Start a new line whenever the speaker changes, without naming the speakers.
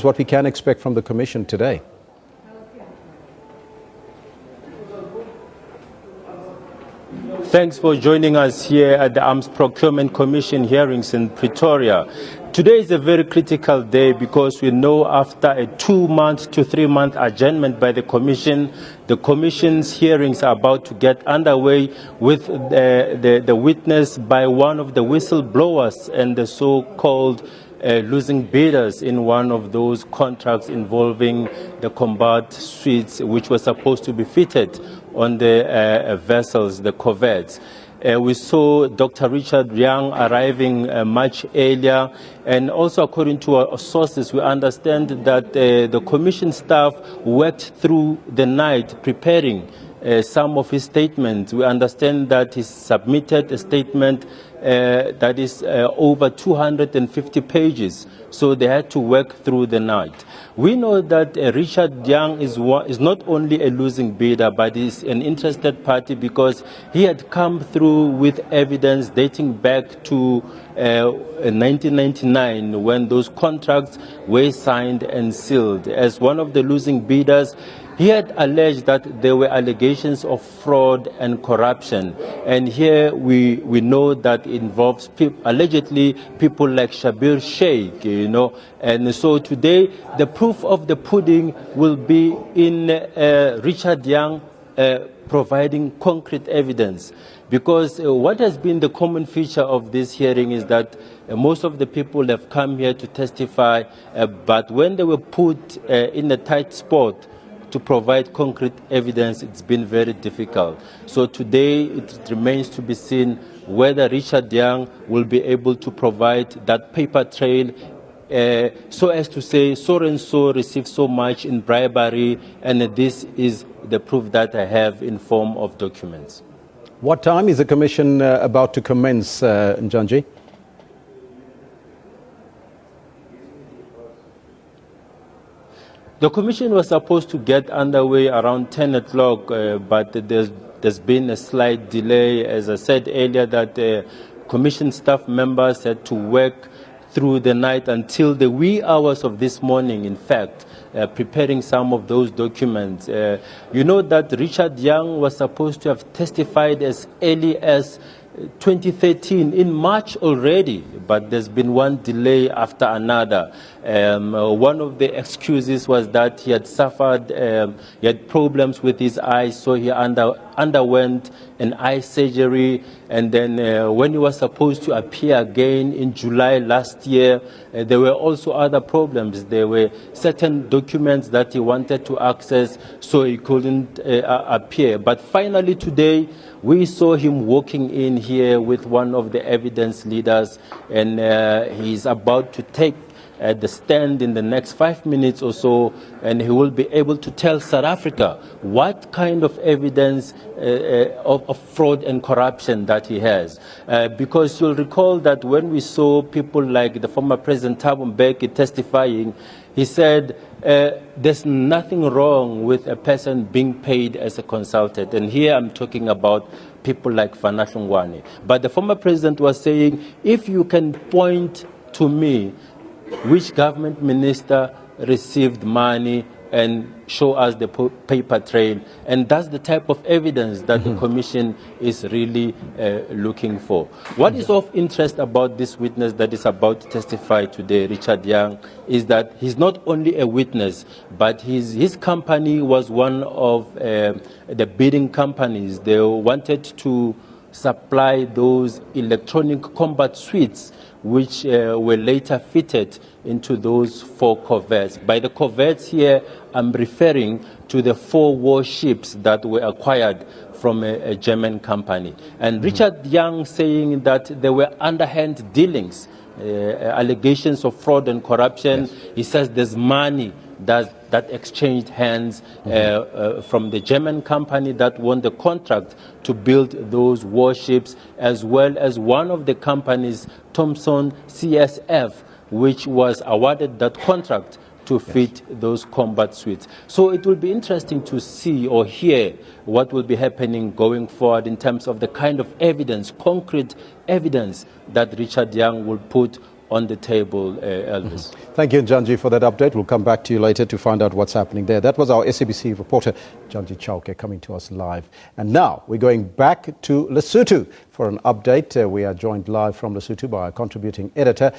what we can expect from the Commission today?
Thanks for joining us here at the Arms Procurement Commission hearings in Pretoria. Today is a very critical day because we know after a 2-month to 3-month adjournment by the Commission, the Commission's hearings are about to get underway with the witness by one of the whistleblowers and the so-called losing bidders in one of those contracts involving the combat suites which were supposed to be fitted on the vessels, the corvettes. We saw Dr. Richard Young arriving much earlier, and also according to our sources, we understand that the Commission staff worked through the night preparing some of his statements. We understand that he submitted a statement that is over 250 pages, so they had to work through the night. We know that Richard Young is not only a losing bidder, but is an interested party because he had come through with evidence dating back to 1999 when those contracts were signed and sealed. As one of the losing bidders, he had alleged that there were allegations of fraud and corruption. And here we know that it involves allegedly people like Shabir Sheikh, you know. And so today, the proof of the pudding will be in Richard Young providing concrete evidence. Because what has been the common feature of this hearing is that most of the people have come here to testify, but when they were put in a tight spot to provide concrete evidence, it's been very difficult. So today it remains to be seen whether Richard Young will be able to provide that paper trail so as to say so and so received so much in bribery, and this is the proof that I have in form of documents.
What time is the Commission about to commence, Njanji?
The Commission was supposed to get underway around 10 o'clock, but there's been a slight delay. As I said earlier, that Commission staff members had to work through the night until the wee hours of this morning, in fact, preparing some of those documents. You know that Richard Young was supposed to have testified as early as 2013, in March already, but there's been one delay after another. One of the excuses was that he had suffered, he had problems with his eyes, so he underwent an eye surgery, and then when he was supposed to appear again in July last year, there were also other problems. There were certain documents that he wanted to access, so he couldn't appear. But finally today, we saw him walking in here with one of the evidence leaders, and he's about to take the stand in the next 5 minutes or so, and he will be able to tell South Africa what kind of evidence of fraud and corruption that he has. Because you'll recall that when we saw people like the former President Thabo Mbeki testifying, he said there's nothing wrong with a person being paid as a consultant. And here I'm talking about people like Vanahlo Ngwane. But the former president was saying, if you can point to me which government minister received money and show us the paper trail. And that's the type of evidence that the Commission is really looking for. What is of interest about this witness that is about to testify today, Richard Young, is that he's not only a witness, but his company was one of the bidding companies. They wanted to supply those electronic combat suites which were later fitted into those 4 corvettes. By the corvettes here, I'm referring to the 4 warships that were acquired from a German company. And Richard Young saying that there were underhand dealings, allegations of fraud and corruption. Yes. He says there's money that exchanged hands from the German company that won the contract to build those warships, as well as one of the companies, Thomson CSF, which was awarded that contract to fit those combat suites. So it will be interesting to see or hear what will be happening going forward in terms of the kind of evidence, concrete evidence that Richard Young will put on the table, Elvis.
Thank you, Njanji, for that update. We'll come back to you later to find out what's happening there. That was our SABC reporter, Njanji Chauke, coming to us live. And now we're going back to Lesotho for an update. We are joined live from Lesotho by our contributing editor,